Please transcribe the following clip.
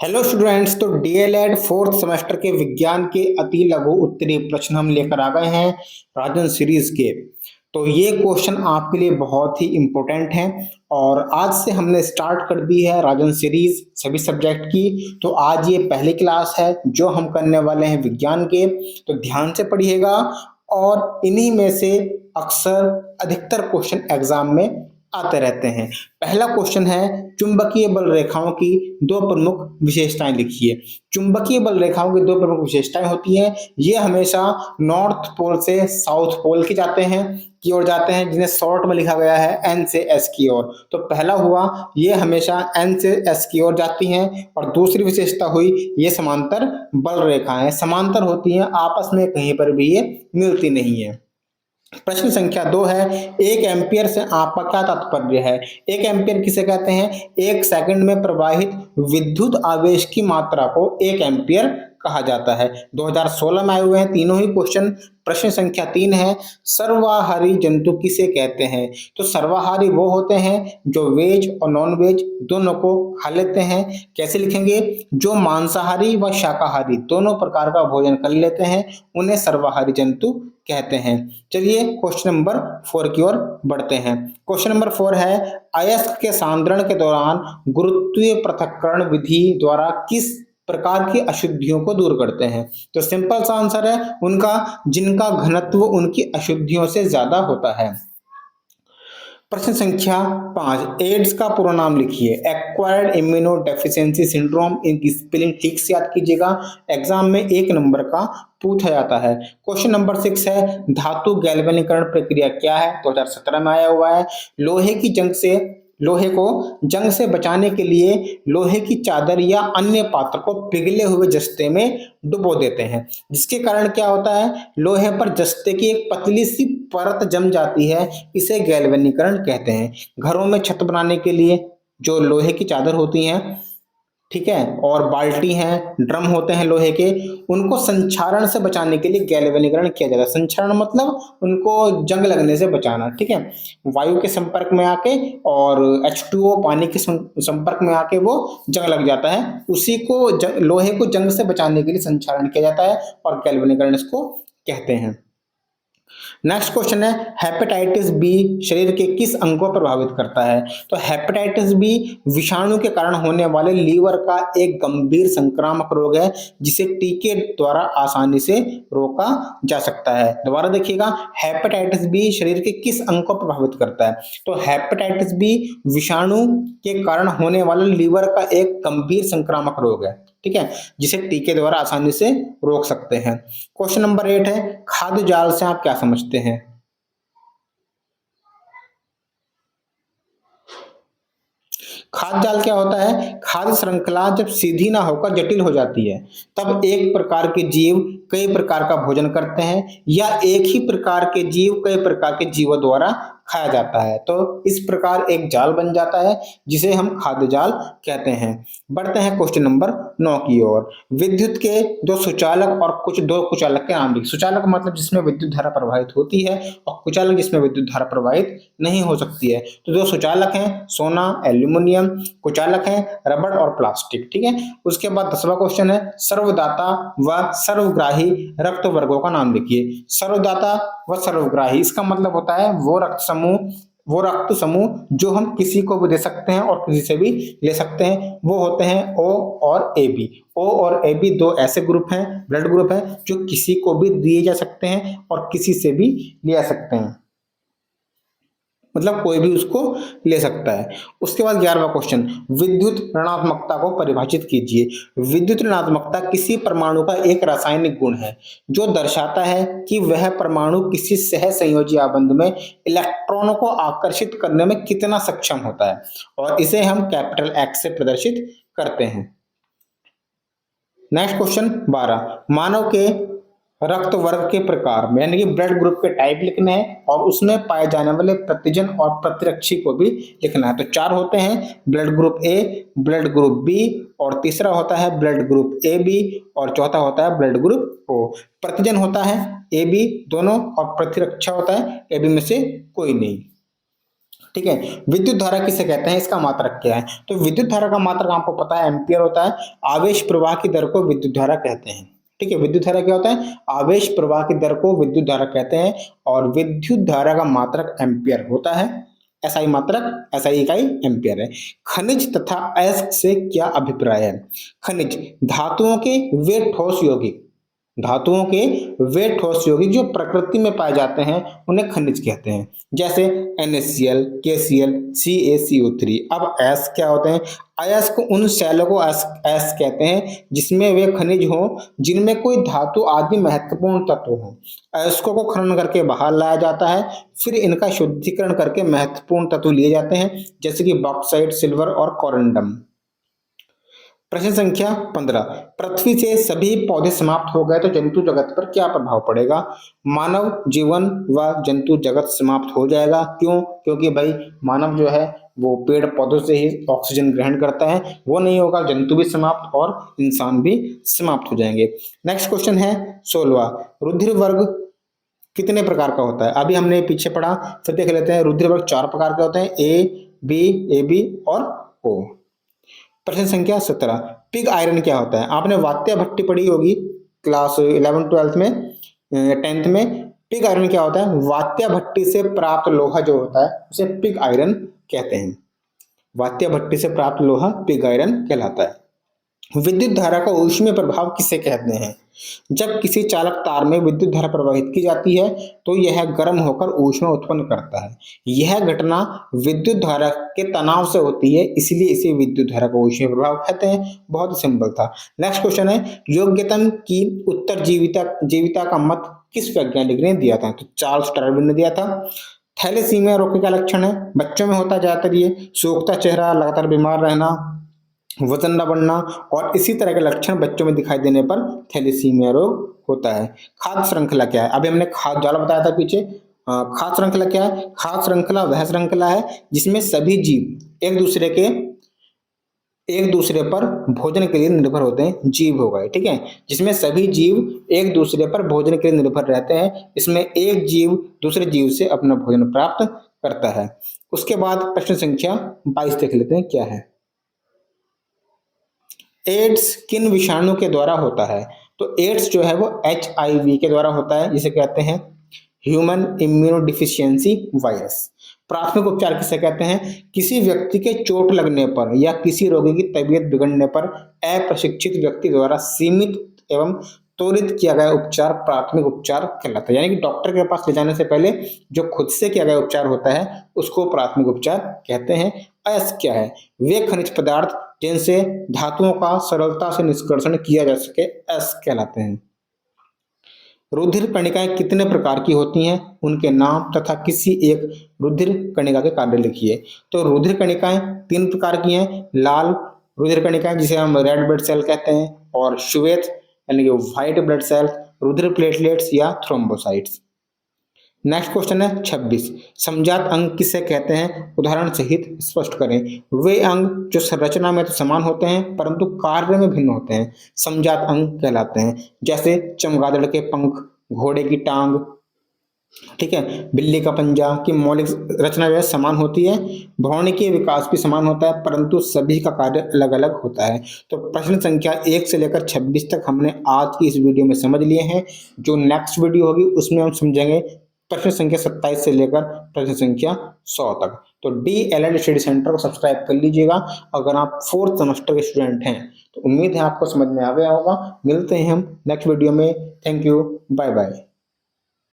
Hello students. तो DElEd fourth semester के विज्ञान के अति लघु उत्तरीय प्रश्न हम लेकर आ गए हैं राजन सीरीज के। तो ये क्वेश्चन आपके लिए बहुत ही इम्पोर्टेंट हैं और आज से हमने स्टार्ट कर दी है राजन सीरीज सभी सब्जेक्ट की। तो आज ये पहली क्लास है जो हम करने वाले हैं विज्ञान के, तो ध्यान से पढ़िएगा और इन्हीं में से अक्सर अधिकतर क्वेश्चन एग्जाम में आते रहते हैं। पहला क्वेश्चन है, चुंबकीय बल रेखाओं की दो प्रमुख विशेषताएं लिखिए। चुंबकीय बल रेखाओं की दो प्रमुख विशेषताएं होती हैं, ये हमेशा नॉर्थ पोल से साउथ पोल की ओर जाते हैं, जिन्हें शॉर्ट में लिखा गया है एन से एस की ओर। तो पहला हुआ, ये हमेशा एन से एस की ओर जाती हैं। और दूसरी विशेषता हुई, ये समांतर बल रेखाएं समांतर होती हैं, आपस में कहीं पर भी ये मिलती नहीं है। प्रश्न संख्या 2 है, एक एम्पियर से आपका क्या तात्पर्य है। एक एम्पियर किसे कहते हैं? एक सेकंड में प्रवाहित विद्युत आवेश की मात्रा को एक एम्पियर कहा जाता है। 2016 में आए हुए हैं तीनों ही क्वेश्चन। प्रश्न संख्या 3 है, सर्वाहारी जंतु किसे कहते हैं। तो सर्वाहारी वो होते हैं जो वेज और नॉन वेज दोनों को खा लेते हैं। कैसे लिखेंगे? जो मांसाहारी व शाकाहारी दोनों प्रकार का भोजन कर लेते हैं उन्हें सर्वाहारी जंतु कहते हैं। चलिए क्वेश्चन नंबर 4 की ओर बढ़ते हैं। क्वेश्चन नंबर 4 है, अयस्क के सांद्रण के दौरान गुरुत्वीय पृथक्करण विधि द्वारा किस प्रकार की अशुद्धियों को दूर करते हैं। तो सिंपल सा आंसर है उनका, जिनका घनत्व उनकी अशुद्धियों से ज्यादा होता है। प्रश्न संख्या 5, एड्स का पूरा नाम लिखिए। एक्वायर्ड इम्यूनो डेफिशिएंसी सिंड्रोम, इनकी स्पेलिंग ठीक से याद कीजिएगा, एग्जाम में 1 नंबर का पूछा जाता है। क्वेश्चन नंबर 6 है, धातु गैल्वेनीकरण प्रक्रिया क्या है। 2017 में आया हुआ है। लोहे को जंग से बचाने के लिए लोहे की चादर या अन्य पात्र को पिघले हुए जस्ते में डुबो देते हैं, जिसके कारण क्या होता है, लोहे पर जस्ते की एक पतली सी परत जम जाती है। इसे गैल्वेनीकरण कहते हैं। घरों में छत बनाने के लिए जो लोहे की चादर होती हैं, ठीक है, और बाल्टी हैं, ड्रम होते हैं लोहे के, उनको संक्षारण से बचाने के लिए गैल्वेनीकरण किया जाता है। संक्षारण मतलब उनको जंग लगने से बचाना, ठीक है। वायु के संपर्क में आके और H2O पानी के संपर्क में आके वो जंग लग जाता है, उसी को लोहे को जंग से बचाने के लिए संक्षारण किया जाता है और गैल्वेनीकरण इसको कहते हैं। नेक्स्ट क्वेश्चन है, हेपेटाइटिस बी शरीर के किस अंग को प्रभावित करता है। तो हेपेटाइटिस बी विषाणु के कारण होने वाले लीवर का एक गंभीर संक्रामक रोग है, जिसे टीके द्वारा आसानी से रोका जा सकता है। दोबारा देखिएगा, हेपेटाइटिस बी शरीर के किस अंग को प्रभावित करता है। तो हेपेटाइटिस बी विषाणु के कारण होने वाला लीवर का एक गंभीर संक्रामक रोग है, ठीक है, जिसे टीके द्वारा आसानी से रोक सकते हैं। क्वेश्चन नंबर 8 है, खाद्य जाल से आप क्या समझते हैं। खाद्य जाल क्या होता है? खाद्य श्रृंखला जब सीधी ना होकर जटिल हो जाती है, तब एक प्रकार के जीव कई प्रकार का भोजन करते हैं, या एक ही प्रकार के जीव कई प्रकार के जीवों द्वारा खाया जाता है। तो इस प्रकार एक जाल बन जाता है, जिसे हम खाद्य जाल कहते हैं। बढ़ते हैं क्वेश्चन नंबर 9 की ओर। विद्युत के दो सुचालक और दो कुचालक के नाम लिखिए। सुचालक मतलब जिसमें विद्युत धारा प्रवाहित होती है, और कुचालक जिसमें विद्युत धारा प्रवाहित नहीं हो सकती है। तो दो सुचालक हैं, सोना, एल्यूमिनियम। कुचालक हैं, रबड़ और प्लास्टिक, ठीक है। उसके बाद 10वां क्वेश्चन है, सर्वदाता व सर्वग्राही रक्त वर्गों का नाम लिखिए। सर्वदाता व सर्वग्राही, इसका मतलब होता है वो रक्त समूह जो हम किसी को भी दे सकते हैं और किसी से भी ले सकते हैं, वो होते हैं O और AB। O और AB दो ऐसे ग्रुप हैं, ब्लड ग्रुप हैं, जो किसी को भी दिए जा सकते हैं और किसी से भी ले सकते हैं, मतलब कोई भी उसको ले सकता है। उसके बाद 11वां क्वेश्चन, विद्युत ऋणात्मकता को परिभाषित कीजिए। विद्युत ऋणात्मकता किसी परमाणु का एक रासायनिक गुण है जो दर्शाता है कि वह परमाणु किसी सहसंयोजी आबंध में इलेक्ट्रॉनों को आकर्षित करने में कितना सक्षम होता है, और इसे हम कैपिटल X से प्रदर्शित करते हैं। नेक्स्ट क्वेश्चन 12, मानव के रक्त वर्ग के प्रकार में, यानी कि ब्लड ग्रुप के टाइप लिखने हैं और उसमें पाए जाने वाले प्रतिजन और प्रतिरक्षी को भी लिखना है। तो 4 होते हैं, blood group A, blood group B, और तीसरा होता है ब्लड ग्रुप AB, और चौथा होता है ब्लड ग्रुप O। प्रतिजन होता है AB दोनों, और प्रतिरक्षा होता है AB में से कोई नहीं। ठीक है। विद्युत धारा किसे कहते हैं, इसका मात्रक क्या है? तो विद्युत धारा का मात्रक आपको पता है एम्पियर होता है। आवेश प्रवाह की दर को विद्युत धारा कहते हैं। ठीक है, विद्युत धारा क्या होता है? आवेश प्रवाह की दर को विद्युत धारा कहते हैं और विद्युत धारा का मात्रक एम्पियर होता है। एसआई मात्रक, एसआई इकाई एम्पियर है। खनिज तथा अयस्क से क्या अभिप्राय है? खनिज धातुओं के वे ठोस यौगिक, धातुओं के वे ठोस यौगिक जो प्रकृति में पाए जाते हैं उन्हें खनिज कहते हैं। जैसे NaCl, KCl, CaCO3। अब अयस्क क्या होते हैं? अयस्क उन शैलों को अयस्क कहते हैं जिसमें वे खनिज हो जिनमें कोई धातु आदि महत्वपूर्ण तत्व हो। अयस्कों को खनन करके बाहर लाया जाता है, फिर इनका शुद्धिकरण करके महत्वपूर्ण तत्व लिए जाते हैं, जैसे कि बॉक्साइट, सिल्वर और कोरेंडम। प्रश्न संख्या 15, पृथ्वी से सभी पौधे समाप्त हो गए तो जंतु जगत पर क्या प्रभाव पड़ेगा? मानव जीवन व जंतु जगत समाप्त हो जाएगा। क्यों? क्योंकि भाई मानव जो है वो पेड़ पौधों से ही ऑक्सीजन ग्रहण करता है, वो नहीं होगा, जंतु भी समाप्त और इंसान भी समाप्त हो जाएंगे। नेक्स्ट क्वेश्चन है 16वां, रुधिर वर्ग कितने प्रकार का होता है? अभी हमने पीछे पढ़ा, फिर देख लेते हैं। रुधिर वर्ग 4 प्रकार के होते हैं, AB और O। प्रश्न संख्या 17, पिग आयरन क्या होता है? आपने वात्या भट्टी पढ़ी होगी क्लास 11 12 में, 10th में। पिग आयरन क्या होता है? वात्या भट्टी से प्राप्त लोहा जो होता है उसे पिग आयरन कहते हैं। वात्या भट्टी से प्राप्त लोहा पिग आयरन कहलाता है। विद्युत धारा का ऊष्मीय प्रभाव किसे कहते हैं? जब किसी चालक तार में विद्युत धारा प्रवाहित की जाती है तो यह गर्म होकर ऊष्मा उत्पन्न करता है। यह घटना विद्युत धारा के तनाव से होती है, इसलिए इसे विद्युत धारा का ऊष्मीय प्रभाव कहते हैं। बहुत सिंपल था। नेक्स्ट क्वेश्चन है, योग्यतम की उत्तरजीविता का मत किस वैज्ञानिक ने दिया था? तो चार्ल्स डार्विन ने दिया था। थैलेसीमिया रोग का लक्षण है, बच्चों में होता ज्यादातर ये, सूखता चेहरा, लगातार बीमार रहना, वजन न बढ़ना और इसी तरह के लक्षण बच्चों में दिखाई देने पर थैलेसीमिया रोग होता है। खाद्य श्रृंखला क्या है? अभी हमने खाद्य जाला बताया था पीछे। खाद्य श्रृंखला क्या है? खाद्य श्रृंखला वह श्रृंखला है जिसमें सभी जीव एक दूसरे पर भोजन के लिए निर्भर होते हैं। जीव हो गए, ठीक है, जिसमें सभी जीव एक दूसरे पर भोजन के लिए निर्भर रहते हैं। इसमें एक जीव दूसरे जीव से अपना भोजन प्राप्त करता है। उसके बाद प्रश्न संख्या 22 देख लेते हैं क्या है। एड्स किन विषाणु के द्वारा होता है? तो एड्स जो है वो HIV के द्वारा होता है, जिसे कहते हैं ह्यूमन इम्यूनोडिफिशियंसी वायरस। प्राथमिक उपचार किसे कहते हैं? किसी व्यक्ति के चोट लगने पर या किसी रोगी की तबीयत बिगड़ने पर अप्रशिक्षित व्यक्ति द्वारा सीमित एवं त्वरित किया गया उपचार प्राथमिक उपचार कहलाता है। यानी कि डॉक्टर के पास ले जाने से पहले जो खुद से किया गया उपचार होता है उसको प्राथमिक उपचार कहते हैं। अयस्क क्या है? वे खनिज पदार्थ जिनसे धातुओं का सरलता से निष्कर्षण किया जा सके, अयस्क कहलाते हैं। रुधिर कणिकाएं कितने प्रकार की होती हैं? उनके नाम तथा किसी एक रुधिर कणिका के कार्य लिखिए। तो रुधिर कणिकाएं 3 प्रकार की हैं। लाल रुधिर कणिकाएं जिसे हम रेड ब्लड सेल कहते हैं, और श्वेत यानी कि व्हाइट ब्लड सेल, रुधिर प्लेटलेट्स या थ्रोम्बोसाइट्स। नेक्स्ट क्वेश्चन है 26, समजात अंग किसे कहते हैं? उदाहरण सहित स्पष्ट करें। वे अंग जो संरचना में तो समान होते हैं परंतु कार्य में भिन्न होते हैं, समजात अंग कहलाते हैं। जैसे चमगादड़ के पंख, घोड़े की टांग, ठीक है, बिल्ली का पंजा की मौलिक रचना जो है समान होती है। भौतिकी विकास भी समान होता है परंतु सभी का कार्य अलग अलग होता है। तो प्रश्न संख्या 1 से लेकर 26 तक हमने आज की इस वीडियो में समझ लिए हैं। जो नेक्स्ट वीडियो होगी उसमें हम समझेंगे प्रश्न संख्या 27 से लेकर प्रश्न संख्या 100 तक। तो DLED स्टडी सेंटर को सब्सक्राइब कर लीजिएगा। अगर आप 4th सेमेस्टर के स्टूडेंट हैं तो उम्मीद है आपको समझ में आ गया होगा। मिलते हैं हम नेक्स्ट वीडियो में। Thank you, bye bye.